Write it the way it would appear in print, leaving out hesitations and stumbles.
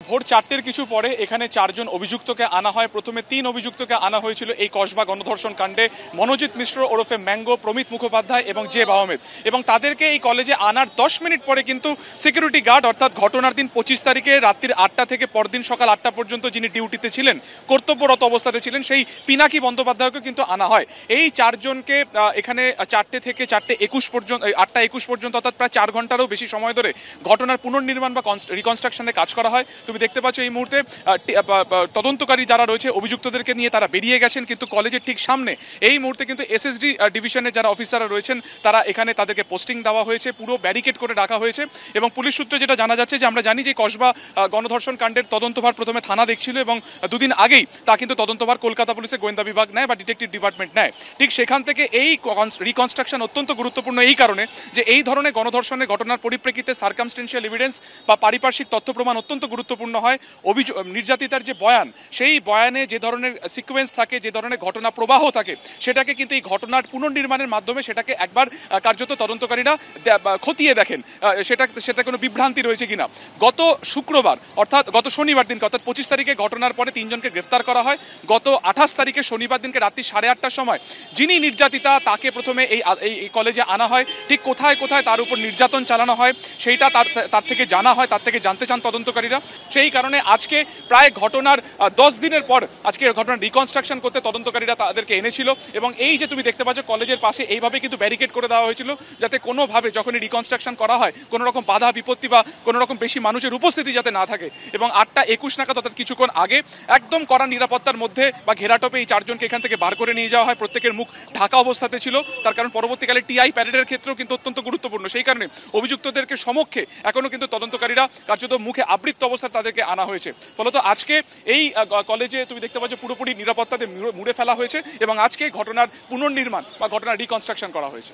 ভোর 4টের কিছু পরে এখানে 4 জন অভিযুক্তকে আনা হয়। প্রথমে 3 অভিযুক্তকে আনা হয়েছিল এই কসবা গণধর্ষণ কাণ্ডে, মনোজিৎ মিশ্র ওরফে ম্যাঙ্গো, প্রমিত মুখোপাধ্যায় এবং জেব আহমেদ। এবং তাদেরকে এই কলেজে আনার 10 মিনিট পরে কিন্তু সিকিউরিটি গার্ড, অর্থাৎ ঘটনার দিন 25 তারিখে রাত্রির 8টা থেকে পরদিন সকাল 8টা পর্যন্ত যিনি ডিউটিতে ছিলেন, কর্তব্যরত অবস্থাতে ছিলেন, সেই পিনাকি বন্দ্যোপাধ্যায়কে কিন্তু আনা হয়। এই 4 জনকে এখানে 4টে থেকে 4:21 পর্যন্ত, 8টা 21 পর্যন্ত, অর্থাৎ প্রায় 4 ঘন্টারও বেশি সময় ধরে ঘটনার পুনর্নির্মাণ বা রিকনস্ট্রাকশনে কাজ করা হয়। তুমি দেখতে পাচ্ছ এই মুহূর্তে তদন্তকারী যারা রয়েছে অভিযুক্তদেরকে নিয়ে তারা বেরিয়ে গেছেন, কিন্তু কলেজের ঠিক সামনে এই মুহূর্তে কিন্তু এসএসডি ডিভিশনের যারা অফিসাররা রয়েছেন তারা এখানে তাদেরকে পোস্টিং দেওয়া হয়েছে, পুরো ব্যারিকেড করে রাখা হয়েছে। এবং পুলিশ সূত্রে যেটা জানা যাচ্ছে যে আমরা জানি যে কসবা গণধর্ষণ কাণ্ডের তদন্তভার প্রথমে থানা দেখছিল এবং দুদিন আগেই তা কিন্তু তদন্তভার কলকাতা পুলিশের গোয়েন্দা বিভাগ নেয় বা ডিটেকটিভ ডিপার্টমেন্ট নেয়। ঠিক সেখান থেকে এই রিকনস্ট্রাকশন অত্যন্ত গুরুত্বপূর্ণ এই কারণে যে এই ধরনের গণধর্ষণের ঘটনার পরিপ্রেক্ষিতে সার্কামস্টেন্সিয়াল এভিডেন্স বা পারিপার্শ্বিক তথ্য প্রমাণ অত্যন্ত গুরুত্বপূর্ণ হয়। নির্যাতিতার যে বয়ান, সেই বয়ানে যে ধরনের সিকোয়েন্স থাকে, যে ধরনের ঘটনা প্রবাহ থাকে, সেটাকে কিন্তু এই ঘটনার পুনর্নির্মাণের মাধ্যমে সেটাকে একবার কার্যত তদন্তকারীরা খতিয়ে দেখেন সেটা কোনো বিভ্রান্তি রয়েছে কিনা। গত শুক্রবার অর্থাৎ গত শনিবার দিনকে, অর্থাৎ 25 তারিখে ঘটনার পরে 3 জনকে গ্রেফতার করা হয়। গত 28 তারিখে শনিবার দিনকে রাত্রি 8:30টার সময় যিনি নির্যাতিতা তাকে প্রথমে এই কলেজে আনা হয়। ঠিক কোথায় কোথায় তার উপর নির্যাতন চালানো হয় সেইটা তার থেকে জানা হয়, তার থেকে জানতে চান তদন্তকারীরা। সেই কারণে আজকে প্রায় ঘটনার 10 দিনের পর আজকে ঘটনার রিকনস্ট্রাকশন করতে তদন্তকারীরা তাদেরকে এনেছিল। এবং এই যে তুমি দেখতে পাচ্ছ কলেজের পাশে এইভাবে কিন্তু ব্যারিকেড করে দেওয়া হয়েছিল যাতে কোনোভাবে যখনই রিকনস্ট্রাকশন করা হয় কোনো রকম বাধা বিপত্তি বা কোনো রকম বেশি মানুষের উপস্থিতি যাতে না থাকে। এবং 8টা 21 নাগাদ, অর্থাৎ কিছুক্ষণ আগে একদম কড়া নিরাপত্তার মধ্যে বা ঘেরাটোপে এই 4 জনকে এখান থেকে বার করে নিয়ে যাওয়া হয়। প্রত্যেকের মুখ ঢাকা অবস্থাতে ছিল, তার কারণ পরবর্তীকালে টিআই প্যারেডের ক্ষেত্রেও কিন্তু অত্যন্ত গুরুত্বপূর্ণ। সেই কারণে অভিযুক্তদেরকে সমক্ষে এখনো কিন্তু তদন্তকারীরা কার্যত মুখে আবৃত্ত অবস্থায় তাদেরকে আনা হয়েছে। ফলত আজকে এই কলেজে তুমি দেখতে পাচ্ছ পুরোপুরি নিরাপত্তাতে মুড়ে ফেলা হয়েছে এবং আজকে ঘটনার পুনর্নির্মাণ বা ঘটনার রিকনস্ট্রাকশন করা হয়েছে।